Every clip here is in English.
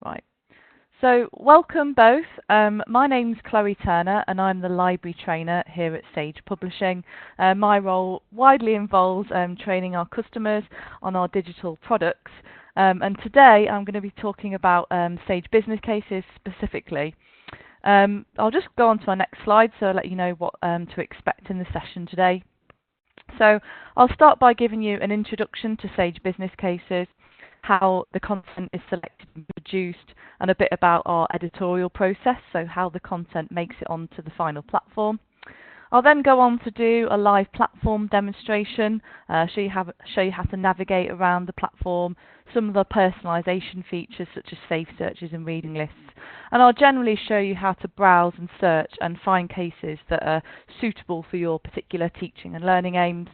Right. So welcome both. My name's Chloe Turner and I'm the library trainer here at Sage Publishing. My role widely involves training our customers on our digital products. And today I'm going to be talking about Sage business cases specifically. I'll just go on to our next slide so I'll let you know what to expect in the session today. So I'll start by giving you an introduction to Sage business cases, how the content is selected and produced, and a bit about our editorial process, so how the content makes it onto the final platform. I'll then go on to do a live platform demonstration, show you how to navigate around the platform, some of the personalisation features such as safe searches and reading lists, and I'll generally show you how to browse and search and find cases that are suitable for your particular teaching and learning aims.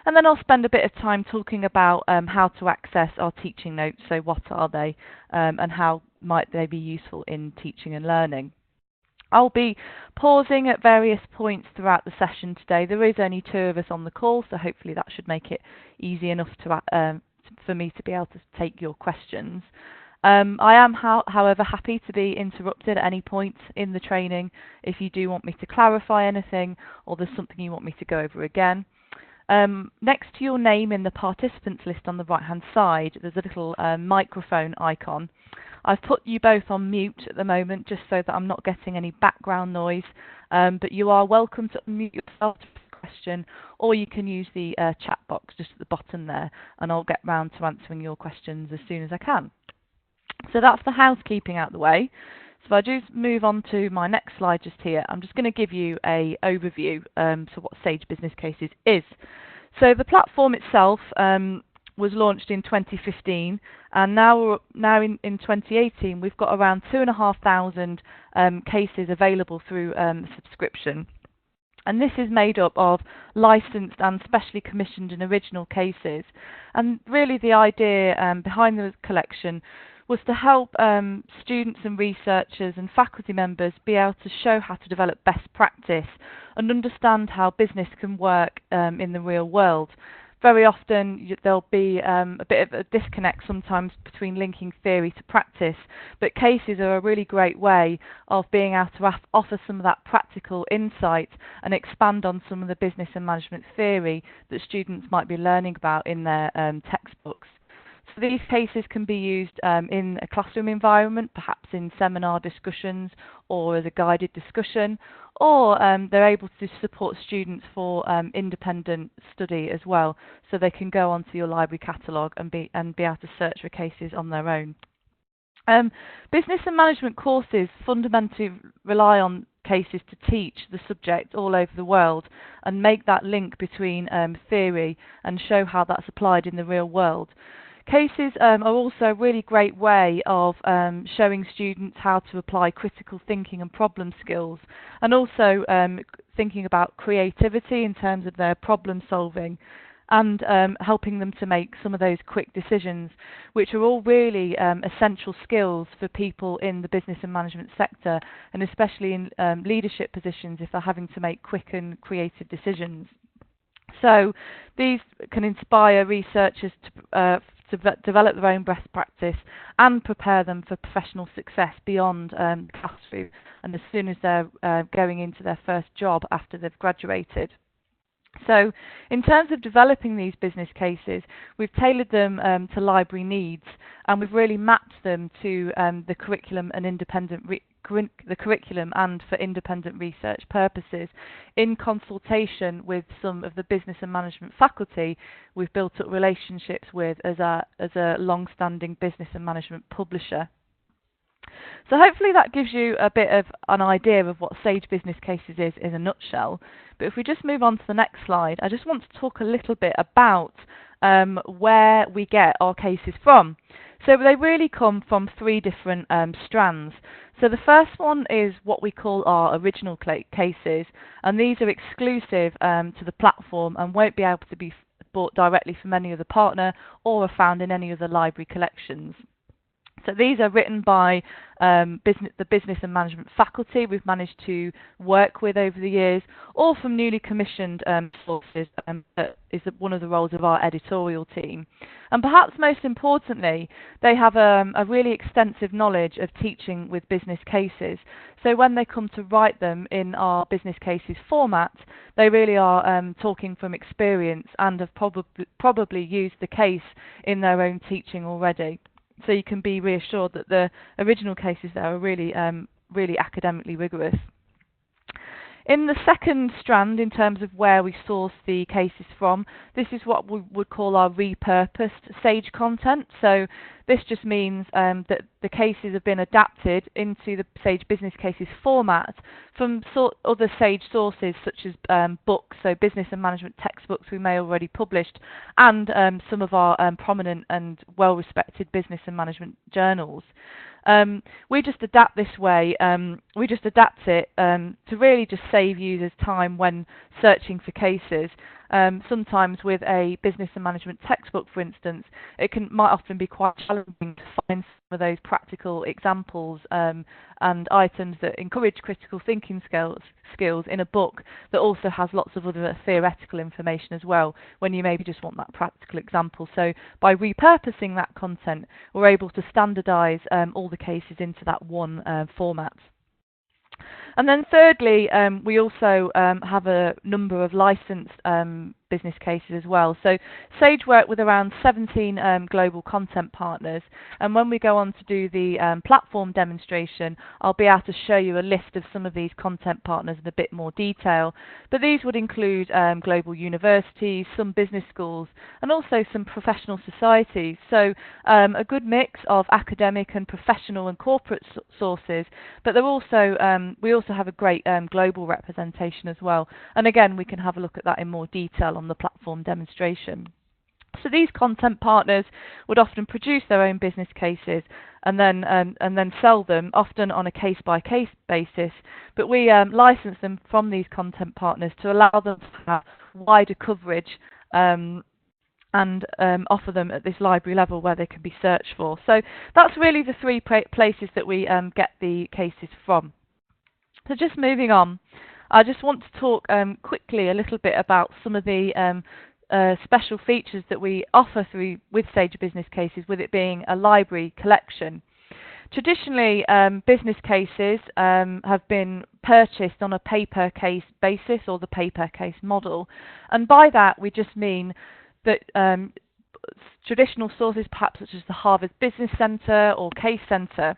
And then I'll spend a bit of time talking about how to access our teaching notes, so what are they and how might they be useful in teaching and learning. I'll be pausing at various points throughout the session today. There is only 2 of us on the call, so hopefully that should make it easy enough for me to be able to take your questions. I am, however, happy to be interrupted at any point in the training if you do want me to clarify anything or there's something you want me to go over again. Next to your name in the participants list on the right hand side, there's a little microphone icon. I've put you both on mute at the moment just so that I'm not getting any background noise, but you are welcome to unmute yourself to ask a question, or you can use the chat box just at the bottom there and I'll get round to answering your questions as soon as I can. So that's the housekeeping out the way. So if I just move on to my next slide just here, I'm just going to give you an overview to what Sage Business Cases is. So the platform itself was launched in 2015, and now in 2018 we've got around 2,500 cases available through subscription. And this is made up of licensed and specially commissioned and original cases. And really the idea behind the collection was to help students and researchers and faculty members be able to show how to develop best practice and understand how business can work in the real world. Very often there'll be a bit of a disconnect sometimes between linking theory to practice, but cases are a really great way of being able to offer some of that practical insight and expand on some of the business and management theory that students might be learning about in their textbooks. So these cases can be used in a classroom environment, perhaps in seminar discussions or as a guided discussion, or they're able to support students for independent study as well, so they can go onto your library catalogue and be able to search for cases on their own. Business and management courses fundamentally rely on cases to teach the subject all over the world and make that link between theory and show how that's applied in the real world. Cases are also a really great way of showing students how to apply critical thinking and problem skills, and also thinking about creativity in terms of their problem solving, and helping them to make some of those quick decisions, which are all really essential skills for people in the business and management sector, and especially in leadership positions if they're having to make quick and creative decisions. So these can inspire researchers to develop their own best practice and prepare them for professional success beyond the classroom and as soon as they're going into their first job after they've graduated. So in terms of developing these business cases, we've tailored them to library needs, and we've really mapped them to the curriculum and for independent research purposes. In consultation with some of the business and management faculty we've built up relationships with as a long-standing business and management publisher. So hopefully that gives you a bit of an idea of what Sage Business Cases is in a nutshell. But if we just move on to the next slide, I just want to talk a little bit about where we get our cases from. So they really come from 3 different strands. So the first one is what we call our original cases, and these are exclusive to the platform and won't be able to be bought directly from any other partner or are found in any other library collections. So these are written by the business and management faculty we've managed to work with over the years, or from newly commissioned sources. That is one of the roles of our editorial team. And perhaps most importantly, they have a really extensive knowledge of teaching with business cases. So when they come to write them in our business cases format, they really are talking from experience and have probably used the case in their own teaching already. So you can be reassured that the original cases there are really, really academically rigorous. In the second strand, in terms of where we source the cases from, this is what we would call our repurposed Sage content. So this just means that the cases have been adapted into the Sage Business Cases format from other Sage sources, such as books, so business and management textbooks we may already published, and some of our prominent and well-respected business and management journals. We just adapt this way, we just adapt it to really just save users time when searching for cases. Sometimes with a business and management textbook, for instance, it might often be quite challenging to find some of those practical examples and items that encourage critical thinking skills in a book that also has lots of other theoretical information as well, when you maybe just want that practical example. So by repurposing that content, we're able to standardise all the cases into that one format. And then thirdly, we also have a number of licensed business cases as well. So Sage work with around 17 global content partners, and when we go on to do the platform demonstration, I'll be able to show you a list of some of these content partners in a bit more detail. But these would include global universities, some business schools, and also some professional societies. So a good mix of academic and professional and corporate sources, but they're also we also have a great global representation as well. And again, we can have a look at that in more detail on the platform demonstration. So these content partners would often produce their own business cases and then sell them, often on a case-by-case basis. But we license them from these content partners to allow them to have wider coverage and offer them at this library level where they can be searched for. So that's really the three places that we get the cases from. So just moving on, I just want to talk quickly a little bit about some of the special features that we offer with Sage Business Cases, with it being a library collection. Traditionally, business cases have been purchased on a pay-per-case basis, or the pay-per-case model. And by that, we just mean that traditional sources, perhaps such as the Harvard Business Center or Case Center,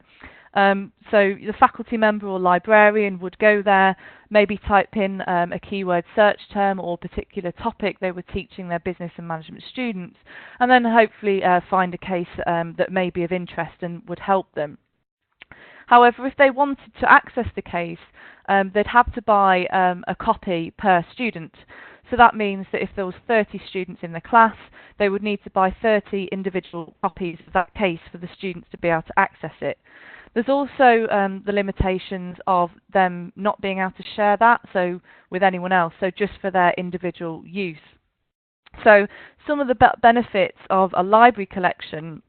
so the faculty member or librarian would go there, maybe type in a keyword search term or particular topic they were teaching their business and management students, and then hopefully find a case that may be of interest and would help them. However, if they wanted to access the case, they'd have to buy a copy per student. So that means that if there was 30 students in the class, they would need to buy 30 individual copies of that case for the students to be able to access it. There's also the limitations of them not being able to share that with anyone else, so just for their individual use. So some of the benefits of a library collection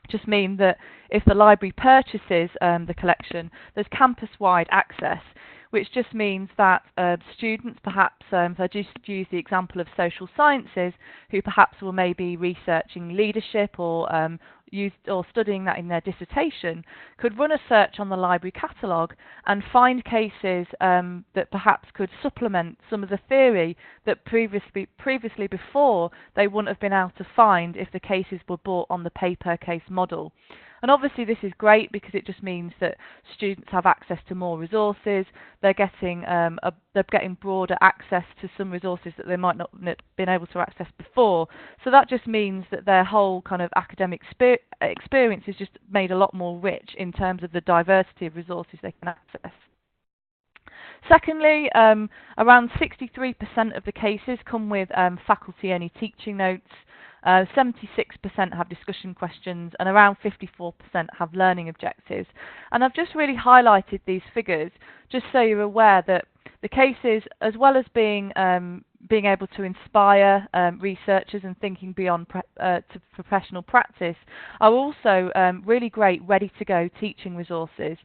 just mean that if the library purchases the collection, there's campus-wide access, which just means that students, perhaps, if I just use the example of social sciences, who perhaps will maybe researching leadership or studying that in their dissertation, could run a search on the library catalogue and find cases that perhaps could supplement some of the theory that previously before they wouldn't have been able to find if the cases were bought on the pay-per-case model. And obviously this is great because it just means that students have access to more resources. They're getting broader access to some resources that they might not have been able to access before. So that just means that their whole kind of academic experience is just made a lot more rich in terms of the diversity of resources they can access. Secondly, around 63% of the cases come with faculty-only teaching notes. 76% have discussion questions, and around 54% have learning objectives. And I've just really highlighted these figures just so you're aware that the cases, as well as being being able to inspire researchers and thinking beyond to professional practice, are also really great ready-to-go teaching resources.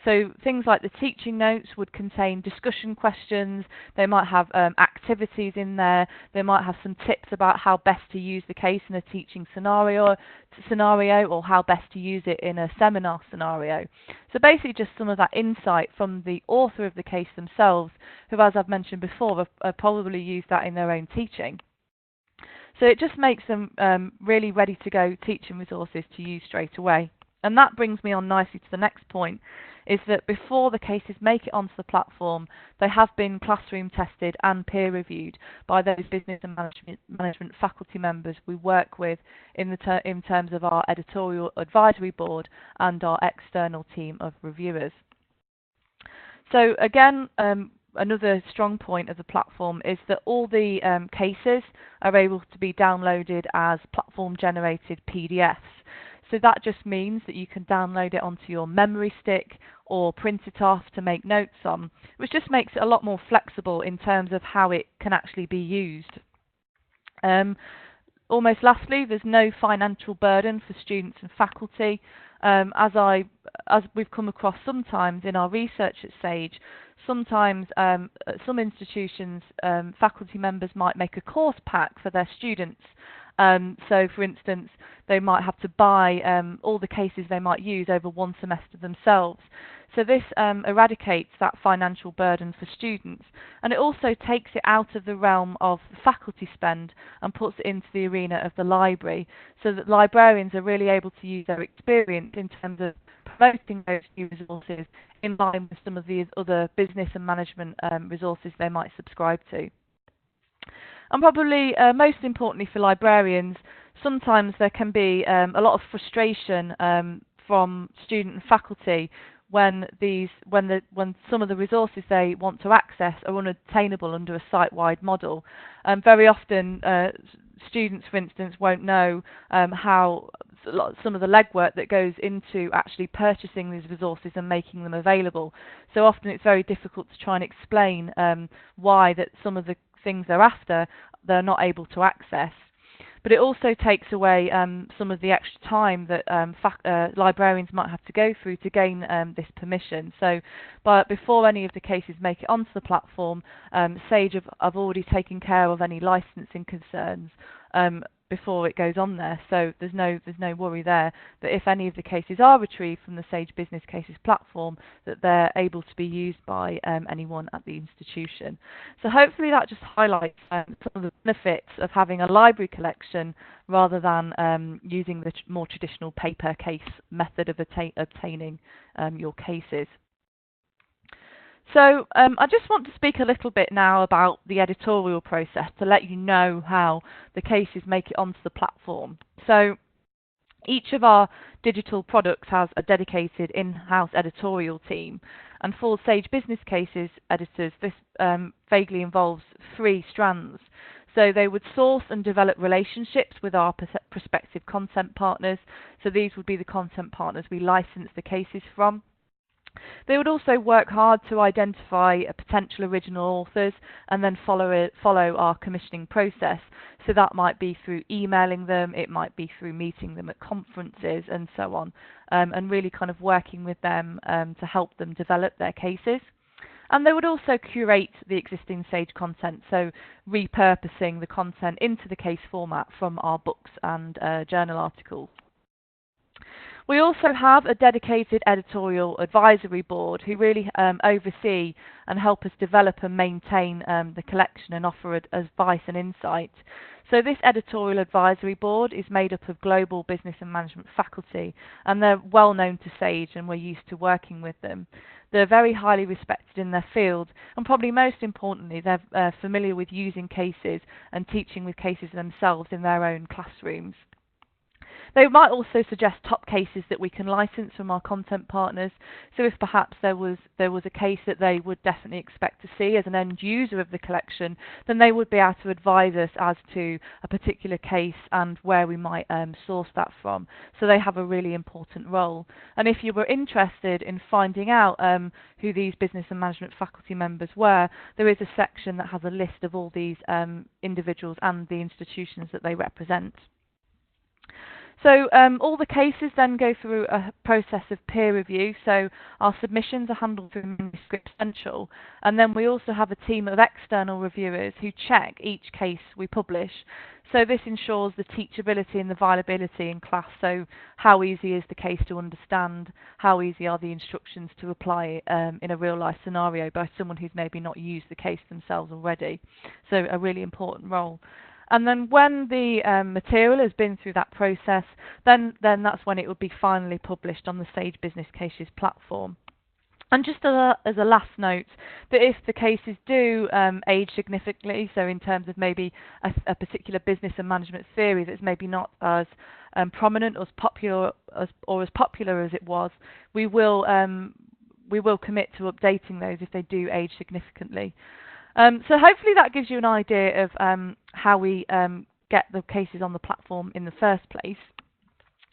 So things like the teaching notes would contain discussion questions, they might have activities in there, they might have some tips about how best to use the case in a teaching scenario or how best to use it in a seminar scenario. So basically just some of that insight from the author of the case themselves, who, as I've mentioned before, have probably used that in their own teaching. So it just makes them really ready to go teaching resources to use straight away. And that brings me on nicely to the next point, is that before the cases make it onto the platform, they have been classroom tested and peer reviewed by those business and management faculty members we work with in terms of our editorial advisory board and our external team of reviewers. So again, another strong point of the platform is that all the cases are able to be downloaded as platform-generated PDFs. So that just means that you can download it onto your memory stick or print it off to make notes on, which just makes it a lot more flexible in terms of how it can actually be used. Almost lastly, there's no financial burden for students and faculty. As we've come across sometimes in our research at Sage, sometimes some institutions, faculty members might make a course pack for their students. So for instance, they might have to buy all the cases they might use over one semester themselves. So this eradicates that financial burden for students, and it also takes it out of the realm of faculty spend and puts it into the arena of the library, so that librarians are really able to use their experience in terms of promoting those new resources in line with some of the other business and management resources they might subscribe to. And probably most importantly for librarians, sometimes there can be a lot of frustration from student and faculty when some of the resources they want to access are unattainable under a site-wide model. Very often students, for instance, won't know how some of the legwork that goes into actually purchasing these resources and making them available. So often it's very difficult to try and explain why that some of the things they're after they're not able to access. But it also takes away some of the extra time that librarians might have to go through to gain this permission. So before any of the cases make it onto the platform, Sage have already taken care of any licensing concerns before it goes on there. So there's no worry there that if any of the cases are retrieved from the Sage Business Cases platform, that they're able to be used by anyone at the institution. So hopefully that just highlights some of the benefits of having a library collection rather than using the more traditional paper case method of obtaining your cases. So I just want to speak a little bit now about the editorial process to let you know how the cases make it onto the platform. So each of our digital products has a dedicated in-house editorial team, and for Sage Business Cases editors, this vaguely involves 3 strands. So they would source and develop relationships with our prospective content partners. So these would be the content partners we license the cases from. They would also work hard to identify potential original authors and then follow our commissioning process. So that might be through emailing them, it might be through meeting them at conferences and so on, and really kind of working with them to help them develop their cases. And they would also curate the existing Sage content, so repurposing the content into the case format from our books and journal articles. We also have a dedicated editorial advisory board who really oversee and help us develop and maintain the collection and offer advice and insight. So this editorial advisory board is made up of global business and management faculty, and they're well known to Sage and we're used to working with them. They're very highly respected in their field, and probably most importantly, they're familiar with using cases and teaching with cases themselves in their own classrooms. They might also suggest top cases that we can license from our content partners. So if perhaps there was a case that they would definitely expect to see as an end user of the collection, then they would be able to advise us as to a particular case and where we might source that from. So they have a really important role. And if you were interested in finding out who these business and management faculty members were, there is a section that has a list of all these individuals and the institutions that they represent. So all the cases then go through a process of peer review. So our submissions are handled through Manuscript Central, and then we also have a team of external reviewers who check each case we publish. So this ensures the teachability and the viability in class. So how easy is the case to understand? How easy are the instructions to apply in a real life scenario by someone who's maybe not used the case themselves already? So a really important role. And then when the material has been through that process, then that's when it would be finally published on the Sage Business Cases platform. And just as a last note, that if the cases do age significantly, so in terms of maybe a particular business and management theory that's maybe not as prominent or as popular as it was, we will commit to updating those if they do age significantly. So hopefully that gives you an idea of how we get the cases on the platform in the first place.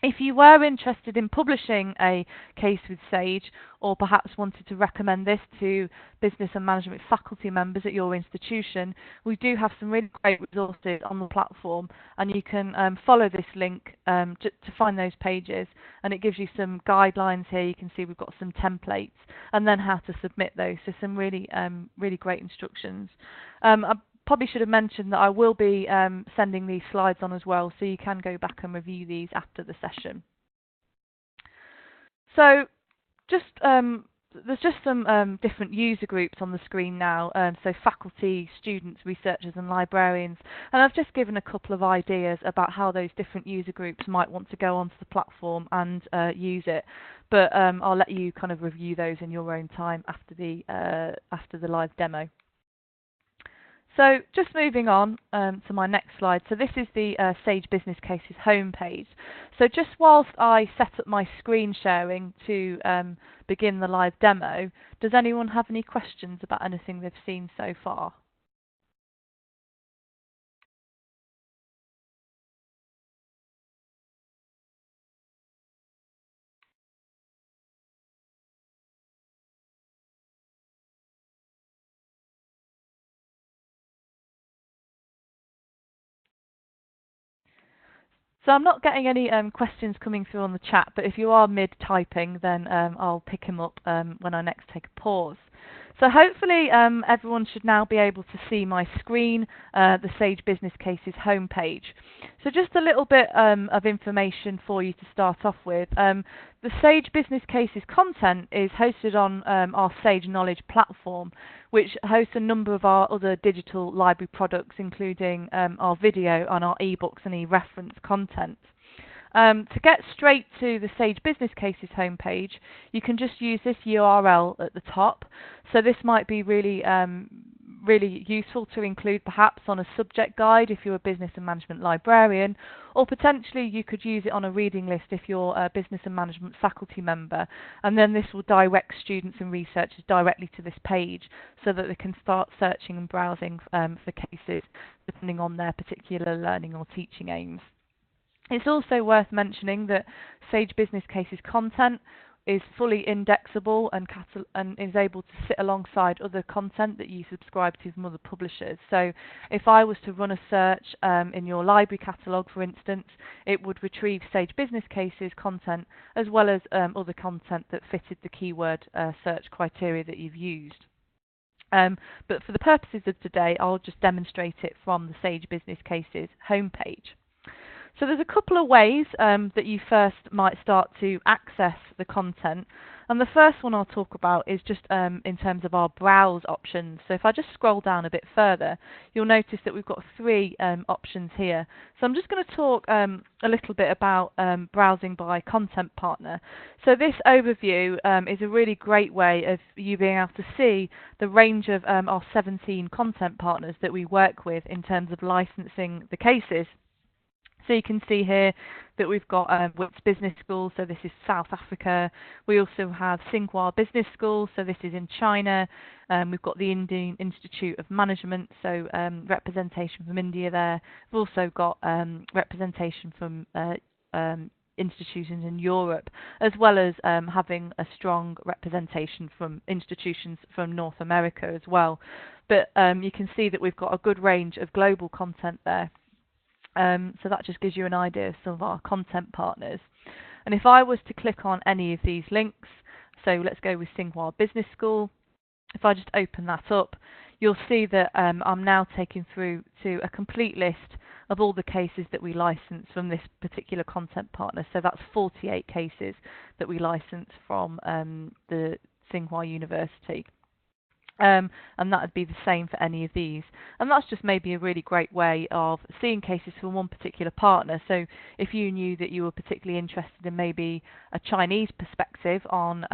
If you were interested in publishing a case with Sage, or perhaps wanted to recommend this to business and management faculty members at your institution, we do have some really great resources on the platform, and you can follow this link to find those pages, and it gives you some guidelines here. You can see we've got some templates, and then how to submit those, so some really great instructions. I probably should have mentioned that I will be sending these slides on as well, so you can go back and review these after the session. So there's just some different user groups on the screen now, so faculty, students, researchers and librarians, and I've just given a couple of ideas about how those different user groups might want to go onto the platform and use it, but I'll let you kind of review those in your own time after the live demo. So just moving on to my next slide. So this is the Sage Business Cases homepage. So just whilst I set up my screen sharing to begin the live demo, does anyone have any questions about anything they've seen so far? So I'm not getting any questions coming through on the chat, but if you are mid-typing, then I'll pick them up when I next take a pause. So hopefully everyone should now be able to see my screen, the Sage Business Cases homepage. So just a little bit of information for you to start off with. The Sage Business Cases content is hosted on our Sage Knowledge platform, which hosts a number of our other digital library products, including our video and our ebooks and e-reference content. To get straight to the Sage Business Cases homepage, you can just use this URL at the top. So this might be really useful to include perhaps on a subject guide if you're a business and management librarian, or potentially you could use it on a reading list if you're a business and management faculty member, and then this will direct students and researchers directly to this page so that they can start searching and browsing for cases depending on their particular learning or teaching aims. It's also worth mentioning that Sage Business Cases content is fully indexable and is able to sit alongside other content that you subscribe to from other publishers. So if I was to run a search in your library catalogue, for instance, it would retrieve Sage Business Cases content as well as other content that fitted the keyword search criteria that you've used. But for the purposes of today, I'll just demonstrate it from the Sage Business Cases homepage. So there's a couple of ways that you first might start to access the content. And the first one I'll talk about is just in terms of our browse options. So if I just scroll down a bit further, you'll notice that we've got three options here. So I'm just going to talk a little bit about browsing by content partner. So this overview is a really great way of you being able to see the range of our 17 content partners that we work with in terms of licensing the cases. So you can see here that we've got Wits Business School, so this is South Africa. We also have Tsinghua Business School, so this is in China. We've got the Indian Institute of Management, so representation from India there. We've also got representation from institutions in Europe, as well as having a strong representation from institutions from North America as well. But you can see that we've got a good range of global content there. So that just gives you an idea of some of our content partners. And if I was to click on any of these links, so let's go with Tsinghua Business School. If I just open that up, you'll see that I'm now taken through to a complete list of all the cases that we license from this particular content partner. So that's 48 cases that we license from the Tsinghua University. And that would be the same for any of these. And that's just maybe a really great way of seeing cases from one particular partner. So if you knew that you were particularly interested in maybe a Chinese perspective on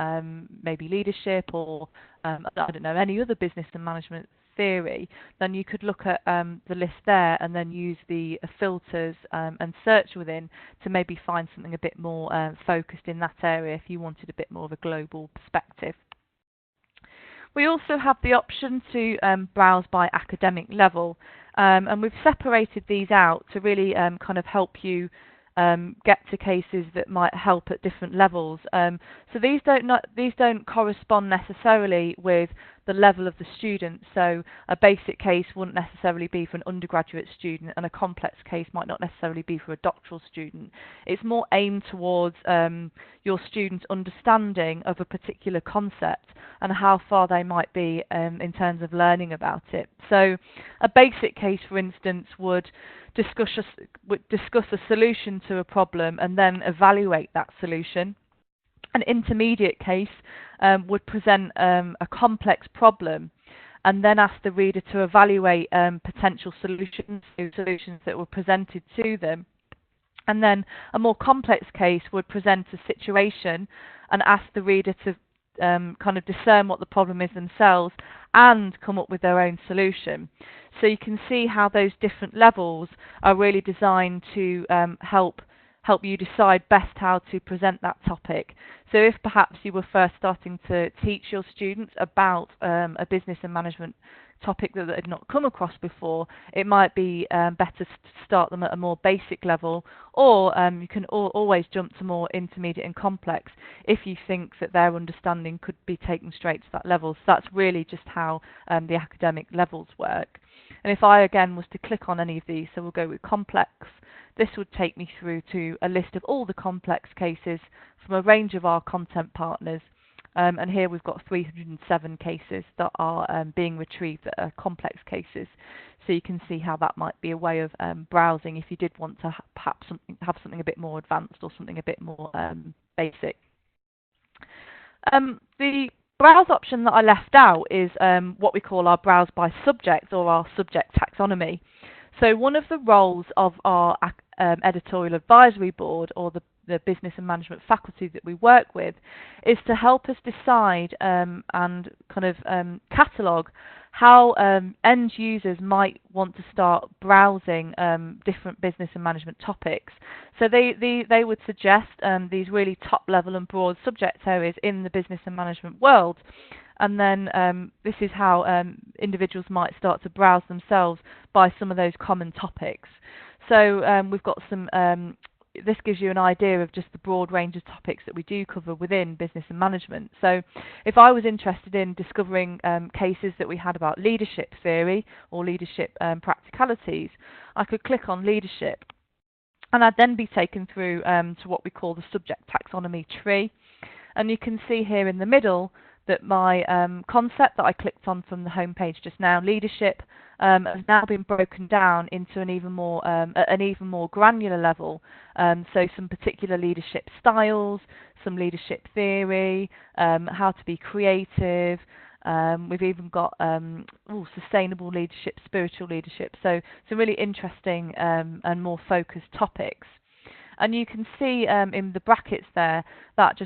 maybe leadership or, I don't know, any other business and management theory, then you could look at the list there and then use the filters and search within to maybe find something a bit more focused in that area if you wanted a bit more of a global perspective. We also have the option to browse by academic level, and we've separated these out to really kind of help you get to cases that might help at different levels. So these don't correspond necessarily with the level of the student. So a basic case wouldn't necessarily be for an undergraduate student, and a complex case might not necessarily be for a doctoral student. It's more aimed towards your student's understanding of a particular concept and how far they might be in terms of learning about it. So a basic case, for instance, would discuss a solution to a problem and then evaluate that solution. An intermediate case would present a complex problem and then ask the reader to evaluate potential solutions that were presented to them. And then a more complex case would present a situation and ask the reader to kind of discern what the problem is themselves and come up with their own solution. So you can see how those different levels are really designed to help you decide best how to present that topic. So if perhaps you were first starting to teach your students about a business and management topic that they had not come across before, it might be better to start them at a more basic level, or you can always jump to more intermediate and complex if you think that their understanding could be taken straight to that level. So that's really just how the academic levels work. And if I again was to click on any of these, so we'll go with complex, this would take me through to a list of all the complex cases from a range of our content partners. And here we've got 307 cases that are being retrieved that are complex cases. So you can see how that might be a way of browsing if you did want to perhaps have something a bit more advanced or something a bit more basic. The browse option that I left out is what we call our browse by subject or our subject taxonomy. So one of the roles of our editorial advisory board, or the business and management faculty that we work with, is to help us decide and kind of catalogue how end users might want to start browsing different business and management topics. So they would suggest these really top level and broad subject areas in the business and management world. And then this is how individuals might start to browse themselves by some of those common topics. So we've got some, this gives you an idea of just the broad range of topics that we do cover within business and management. So if I was interested in discovering cases that we had about leadership theory or leadership practicalities, I could click on leadership, and I'd then be taken through to what we call the subject taxonomy tree. And you can see here in the middle that my concept that I clicked on from the home page just now, leadership, has now been broken down into an even more granular level. So some particular leadership styles, some leadership theory, how to be creative. We've even got sustainable leadership, spiritual leadership. So some really interesting and more focused topics. And you can see in the brackets there that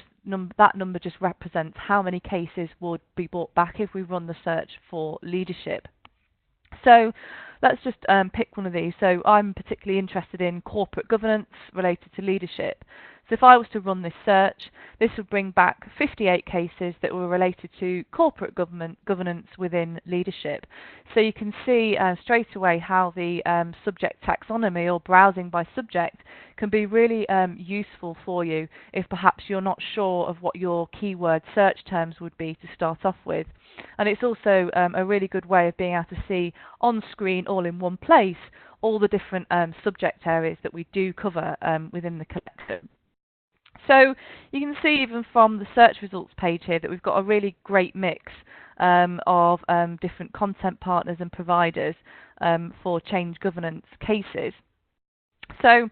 that number just represents how many cases would be brought back if we run the search for leadership. So let's just pick one of these. So I'm particularly interested in corporate governance related to leadership. So if I was to run this search, this would bring back 58 cases that were related to corporate governance within leadership. So you can see straight away how the subject taxonomy, or browsing by subject, can be really useful for you if perhaps you're not sure of what your keyword search terms would be to start off with. And it's also a really good way of being able to see on screen, all in one place, all the different subject areas that we do cover within the collection. So you can see even from the search results page here that we've got a really great mix of different content partners and providers for change governance cases. So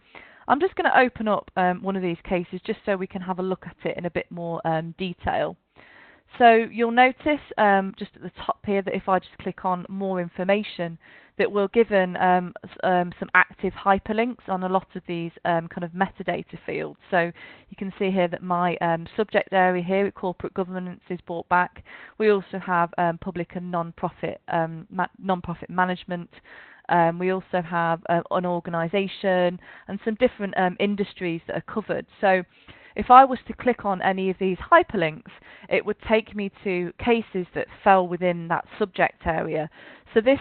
I'm just going to open up one of these cases just so we can have a look at it in a bit more detail. So you'll notice just at the top here that if I just click on more information, that we're given some active hyperlinks on a lot of these kind of metadata fields. So you can see here that my subject area here, corporate governance, is brought back. We also have public and non-profit management. We also have an organisation and some different industries that are covered. So if I was to click on any of these hyperlinks, it would take me to cases that fell within that subject area. So this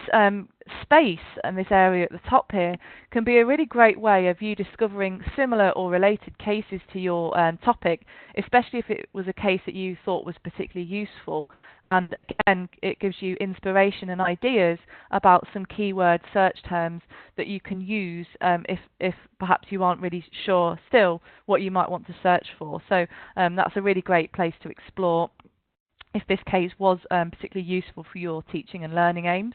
space and this area at the top here can be a really great way of you discovering similar or related cases to your topic, especially if it was a case that you thought was particularly useful. And again, it gives you inspiration and ideas about some keyword search terms that you can use if perhaps you aren't really sure still what you might want to search for. So that's a really great place to explore if this case was particularly useful for your teaching and learning aims.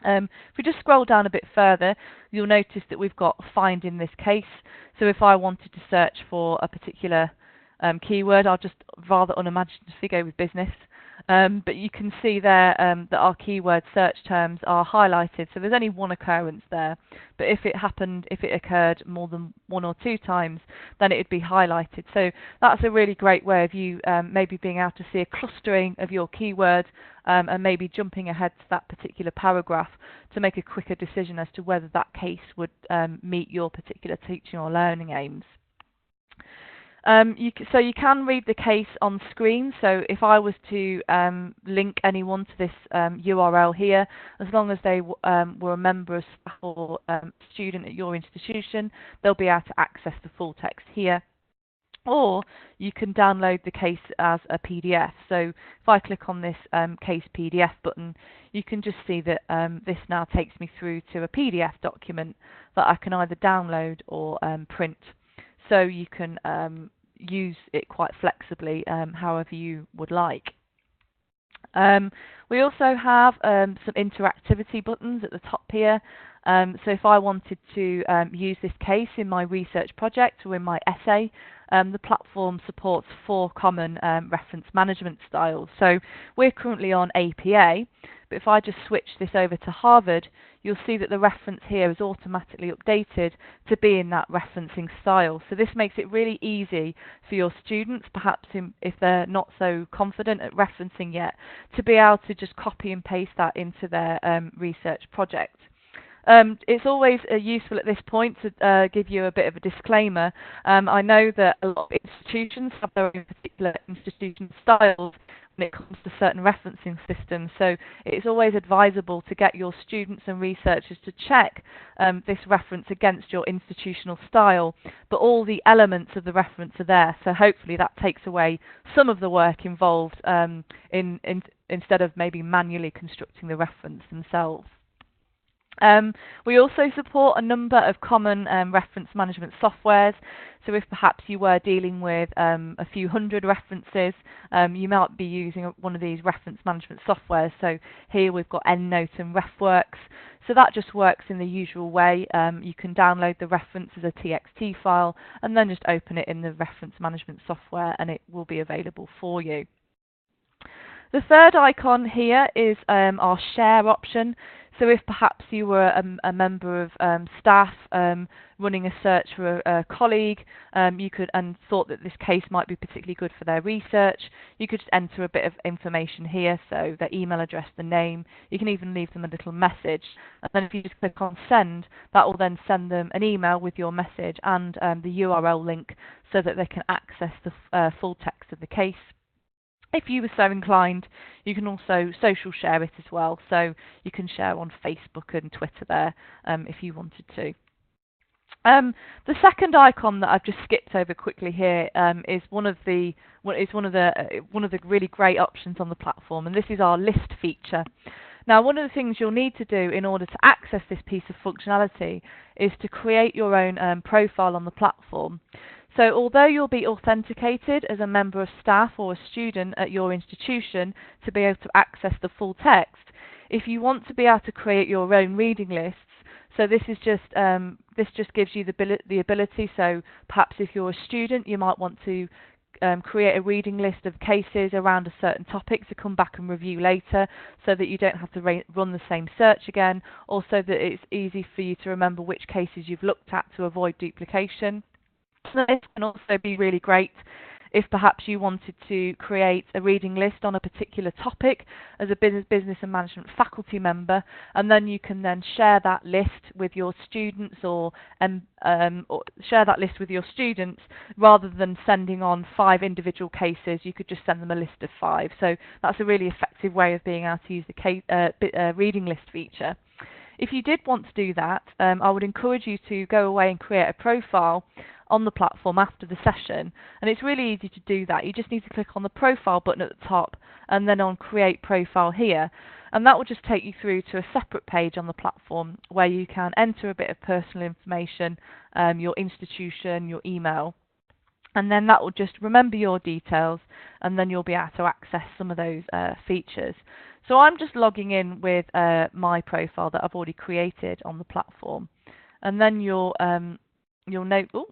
If we just scroll down a bit further, you'll notice that we've got find in this case. So if I wanted to search for a particular keyword, I'll just rather unimaginatively go with business. But you can see there that our keyword search terms are highlighted, so there's only one occurrence there. But if it occurred more than 1 or 2 times, then it would be highlighted. So that's a really great way of you maybe being able to see a clustering of your keyword and maybe jumping ahead to that particular paragraph to make a quicker decision as to whether that case would meet your particular teaching or learning aims. So you can read the case on screen. So if I was to link anyone to this URL here, as long as they were a member of staff or student at your institution, they'll be able to access the full text here. Or you can download the case as a PDF. So if I click on this case PDF button, you can just see that this now takes me through to a PDF document that I can either download or print. So you can use it quite flexibly however you would like. We also have some interactivity buttons at the top here. So if I wanted to use this case in my research project or in my essay, the platform supports 4 common reference management styles. So we're currently on APA, but if I just switch this over to Harvard, you'll see that the reference here is automatically updated to be in that referencing style. So this makes it really easy for your students, perhaps if they're not so confident at referencing yet, to be able to just copy and paste that into their research project. It's always useful at this point to give you a bit of a disclaimer. I know that a lot of institutions have their own particular institution styles when it comes to certain referencing systems, so it's always advisable to get your students and researchers to check this reference against your institutional style, but all the elements of the reference are there, so hopefully that takes away some of the work involved instead of maybe manually constructing the reference themselves. We also support a number of common reference management softwares. So if perhaps you were dealing with a few hundred references, you might be using one of these reference management softwares. So here we've got EndNote and RefWorks. So that just works in the usual way. You can download the reference as a TXT file and then just open it in the reference management software and it will be available for you. The third icon here is our share option. So if perhaps you were a member of staff running a search for a colleague, you could and thought that this case might be particularly good for their research, you could just enter a bit of information here, so their email address, the name. You can even leave them a little message, and then if you just click on send, that will then send them an email with your message and the URL link so that they can access the full text of the case. If you were so inclined, you can also social share it as well. So you can share on Facebook and Twitter there if you wanted to. The second icon that I've just skipped over quickly here is one of the really great options on the platform, and this is our list feature. Now, one of the things you'll need to do in order to access this piece of functionality is to create your own profile on the platform. So although you'll be authenticated as a member of staff or a student at your institution to be able to access the full text, if you want to be able to create your own reading lists, so this just gives you the ability, so perhaps if you're a student, you might want to create a reading list of cases around a certain topic to come back and review later, so that you don't have to run the same search again, also that it's easy for you to remember which cases you've looked at to avoid duplication. So this can also be really great if perhaps you wanted to create a reading list on a particular topic as a business and management faculty member, and then you can then share that list with your students or share that list with your students rather than sending on 5 individual cases. You could just send them a list of 5. So that's a really effective way of being able to use the reading list feature. If you did want to do that, I would encourage you to go away and create a profile on the platform after the session, and it's really easy to do that. You just need to click on the profile button at the top and then on create profile here, and that will just take you through to a separate page on the platform where you can enter a bit of personal information, your institution, your email, and then that will just remember your details, and then you'll be able to access some of those features. So I'm just logging in with my profile that I've already created on the platform, and then you'll note, oh,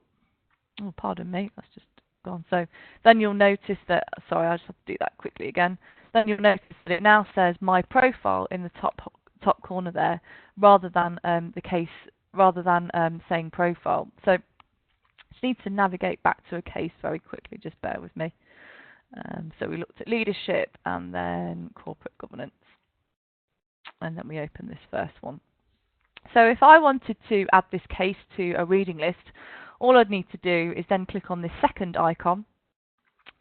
pardon me, that's just gone. So then you'll notice that, sorry, I just have to do that quickly again. Then you'll notice that it now says my profile in the top corner there, rather than saying profile. So just need to navigate back to a case very quickly. Just bear with me. So we looked at leadership and then corporate governance, and then we open this first one. So if I wanted to add this case to a reading list, all I'd need to do is then click on this second icon.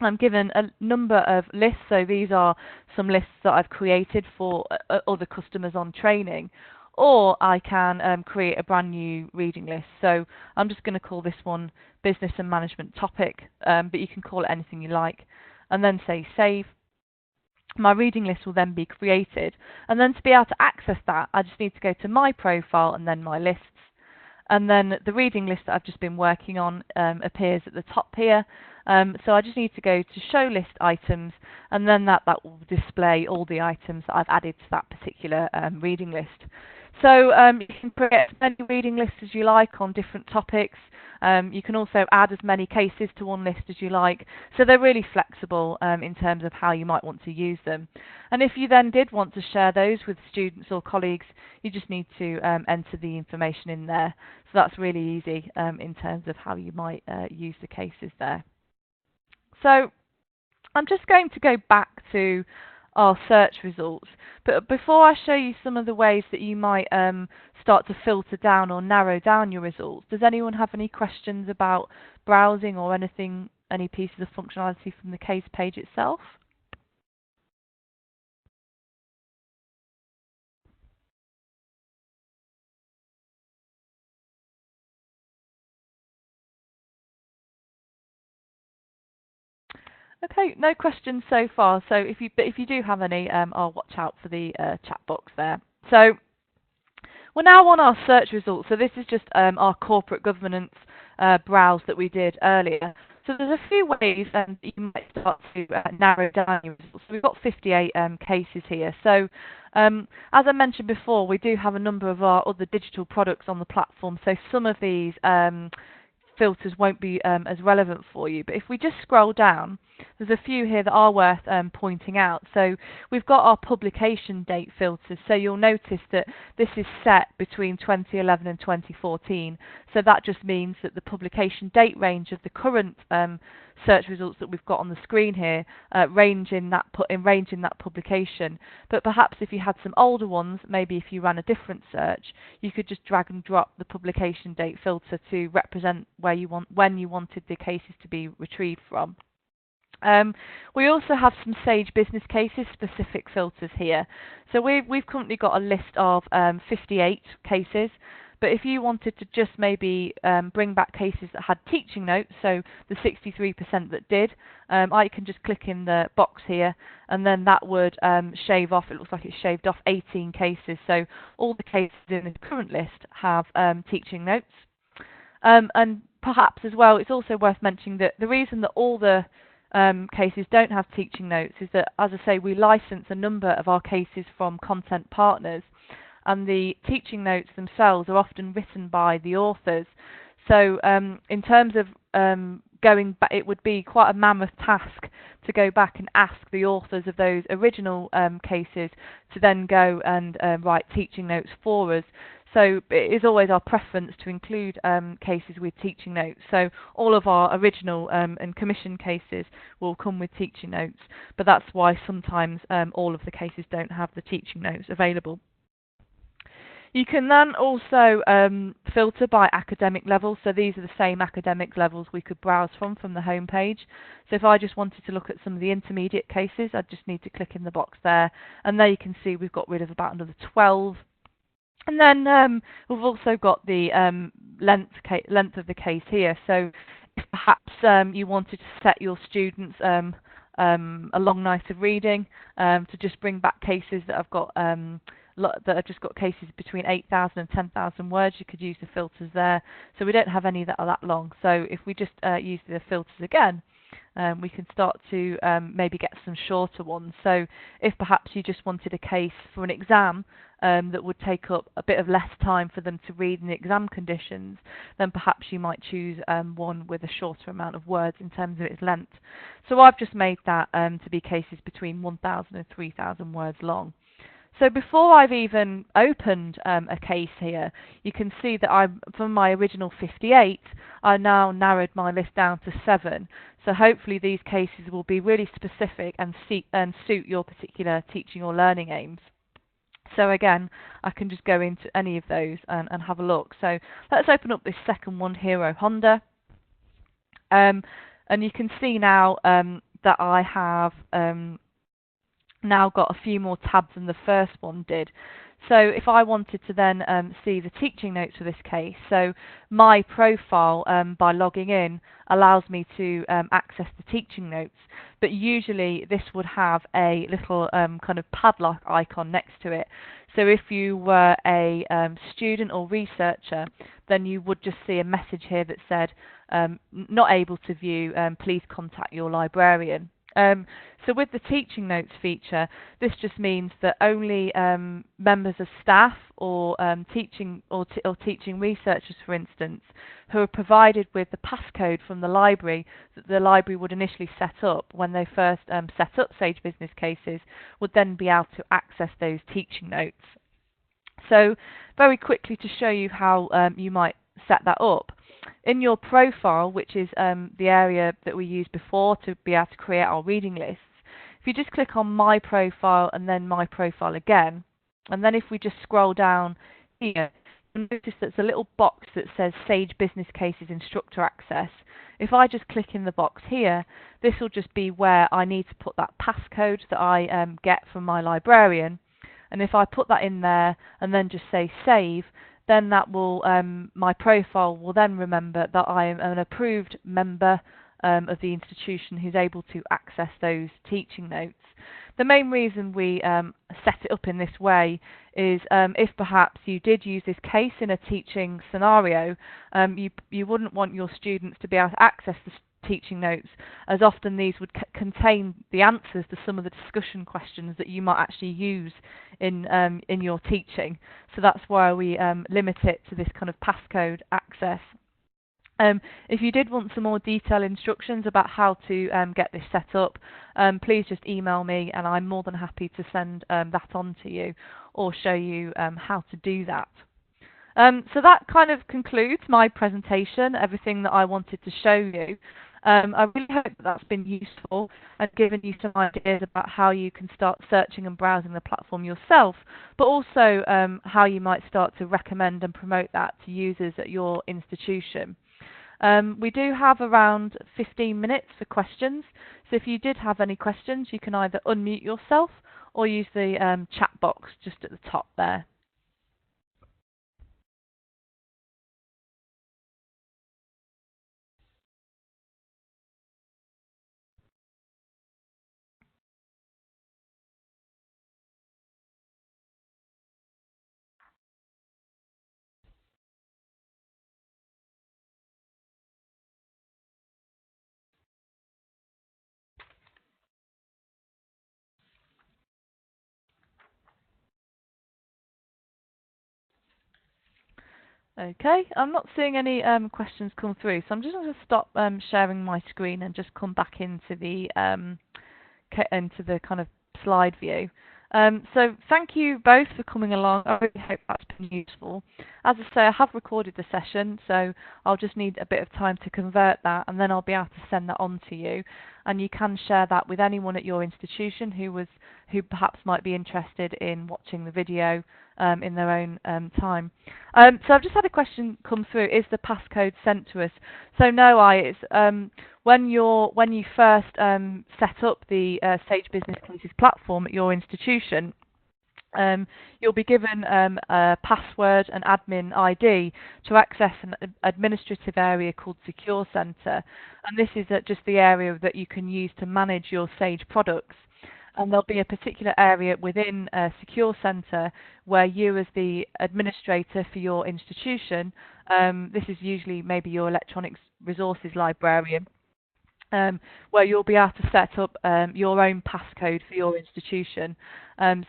I'm given a number of lists, so these are some lists that I've created for other customers on training, or I can create a brand new reading list. So I'm just going to call this one business and management topic, but you can call it anything you like, and then say save. My reading list will then be created, and then to be able to access that, I just need to go to my profile and then my lists. And then the reading list that I've just been working on appears at the top here. So I just need to go to show list items, and then that will display all the items that I've added to that particular reading list. So you can create as many reading lists as you like on different topics. You can also add as many cases to one list as you like. So they're really flexible in terms of how you might want to use them. And if you then did want to share those with students or colleagues, you just need to enter the information in there. So that's really easy in terms of how you might use the cases there. So I'm just going to go back to our search results, but before I show you some of the ways that you might start to filter down or narrow down your results, does anyone have any questions about browsing or anything, any pieces of functionality from the case page itself? Okay, no questions so far. So if you do have any, I'll watch out for the chat box there. So we're now on our search results. So this is just our corporate governance browse that we did earlier. So there's a few ways you might start to narrow down your results. So we've got 58 cases here. So as I mentioned before, we do have a number of our other digital products on the platform. So some of these filters won't be as relevant for you. But if we just scroll down, there's a few here that are worth pointing out. So we've got our publication date filters. So you'll notice that this is set between 2011 and 2014. So that just means that the publication date range of the current search results that we've got on the screen here range in that publication. But perhaps if you had some older ones, maybe if you ran a different search, you could just drag and drop the publication date filter to represent when you wanted the cases to be retrieved from. We also have some Sage Business Cases specific filters here. So we've currently got a list of 58 cases. But if you wanted to just maybe bring back cases that had teaching notes, so the 63% that did, I can just click in the box here, and then that would shave off, it looks like it's shaved off 18 cases. So all the cases in the current list have teaching notes. And perhaps as well, it's also worth mentioning that the reason that all the cases don't have teaching notes is that, as I say, we license a number of our cases from content partners, and the teaching notes themselves are often written by the authors. So in terms of going back, it would be quite a mammoth task to go back and ask the authors of those original cases to then go and write teaching notes for us. So it is always our preference to include cases with teaching notes. So all of our original and commission cases will come with teaching notes, but that's why sometimes all of the cases don't have the teaching notes available. You can then also filter by academic level. So these are the same academic levels we could browse from the home page. So if I just wanted to look at some of the intermediate cases, I'd just need to click in the box there, and there you can see we've got rid of about another 12. And then we've also got the length of the case here. So if perhaps you wanted to set your students a long night of reading to just bring back cases that have got just got cases between 8,000 and 10,000 words, you could use the filters there. So we don't have any that are that long. So if we just use the filters again, we can start to maybe get some shorter ones. So if perhaps you just wanted a case for an exam that would take up a bit of less time for them to read in the exam conditions, then perhaps you might choose one with a shorter amount of words in terms of its length. So I've just made that to be cases between 1,000 and 3,000 words long. So before I've even opened a case here, you can see that from my original 58, I now narrowed my list down to 7. So hopefully these cases will be really specific and suit your particular teaching or learning aims. So again, I can just go into any of those and have a look. So let's open up this second one, Hero Honda. And you can see now that I have now got a few more tabs than the first one did. So if I wanted to then see the teaching notes for this case, so my profile by logging in allows me to access the teaching notes, but usually this would have a little kind of padlock icon next to it. So if you were a student or researcher, then you would just see a message here that said, not able to view, please contact your librarian. So with the teaching notes feature, this just means that only members of staff or teaching researchers, for instance, who are provided with the passcode from the library that the library would initially set up when they first set up Sage Business Cases, would then be able to access those teaching notes. So very quickly to show you how you might set that up. In your profile, which is the area that we used before to be able to create our reading lists, if you just click on My Profile and then My Profile again, and then if we just scroll down here, you'll notice there's a little box that says Sage Business Cases Instructor Access. If I just click in the box here, this will just be where I need to put that passcode that I get from my librarian. And if I put that in there and then just say Save, then that will, my profile will then remember that I am an approved member of the institution who's able to access those teaching notes. The main reason we set it up in this way is if perhaps you did use this case in a teaching scenario, you wouldn't want your students to be able to access the teaching notes, as often these would contain the answers to some of the discussion questions that you might actually use in your teaching. So that's why we limit it to this kind of passcode access. If you did want some more detailed instructions about how to get this set up, please just email me and I'm more than happy to send that on to you or show you how to do that. So that kind of concludes my presentation, everything that I wanted to show you. I really hope that that's been useful and given you some ideas about how you can start searching and browsing the platform yourself, but also how you might start to recommend and promote that to users at your institution. We do have around 15 minutes for questions, so if you did have any questions, you can either unmute yourself or use the chat box just at the top there. Okay, I'm not seeing any questions come through, so I'm just going to stop sharing my screen and just come back into the kind of slide view. So thank you both for coming along. I really hope that's been useful. As I say, I have recorded the session, so I'll just need a bit of time to convert that, and then I'll be able to send that on to you. And you can share that with anyone at your institution who perhaps might be interested in watching the video in their own time. So I've just had a question come through. Is the passcode sent to us? So no, it's when you first set up the Sage Business Cases platform at your institution, you'll be given a password and admin ID to access an administrative area called Secure Center, and this is just the area that you can use to manage your Sage products. And there'll be a particular area within Secure Center where you, as the administrator for your institution, this is usually maybe your electronics resources librarian, where you'll be able to set up your own passcode for your institution.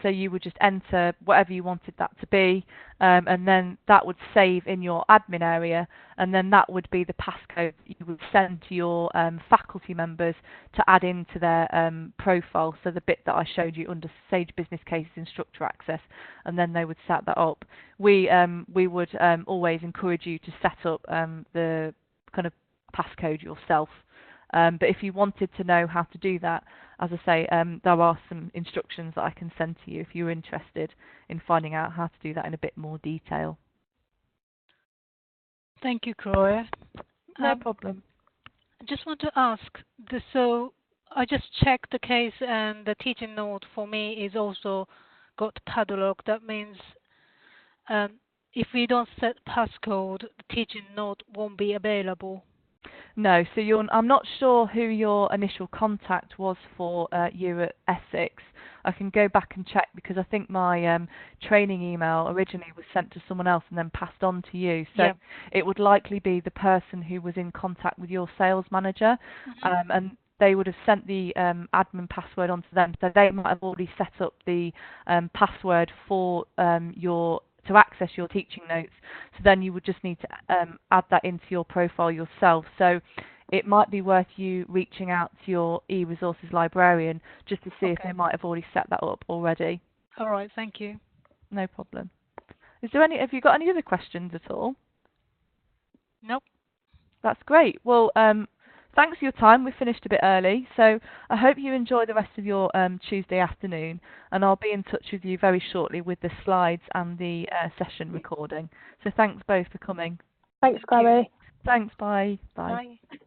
So you would just enter whatever you wanted that to be, and then that would save in your admin area, and then that would be the passcode you would send to your faculty members to add into their profile, so the bit that I showed you under Sage Business Cases Instructor Access, and then they would set that up. We would always encourage you to set up the kind of passcode yourself. But if you wanted to know how to do that, as I say, there are some instructions that I can send to you if you're interested in finding out how to do that in a bit more detail. Thank you, Chloe. No problem. I just want to ask, so I just checked the case and the teaching note for me is also got padlock. That means if we don't set passcode, the teaching note won't be available. No, so I'm not sure who your initial contact was for you at Essex. I can go back and check because I think my training email originally was sent to someone else and then passed on to you. So yeah, it would likely be the person who was in contact with your sales manager, and they would have sent the admin password onto them. So they might have already set up the password for to access your teaching notes. So then you would just need to add that into your profile yourself. So it might be worth you reaching out to your e-resources librarian just to see if they might have already set that up already. All right, thank you. No problem. Have you got any other questions at all? Nope. That's great. Well, thanks for your time. We finished a bit early, so I hope you enjoy the rest of your Tuesday afternoon, and I'll be in touch with you very shortly with the slides and the session recording. So thanks both for coming. Thanks, Chloe. Thanks, bye. Bye. Bye.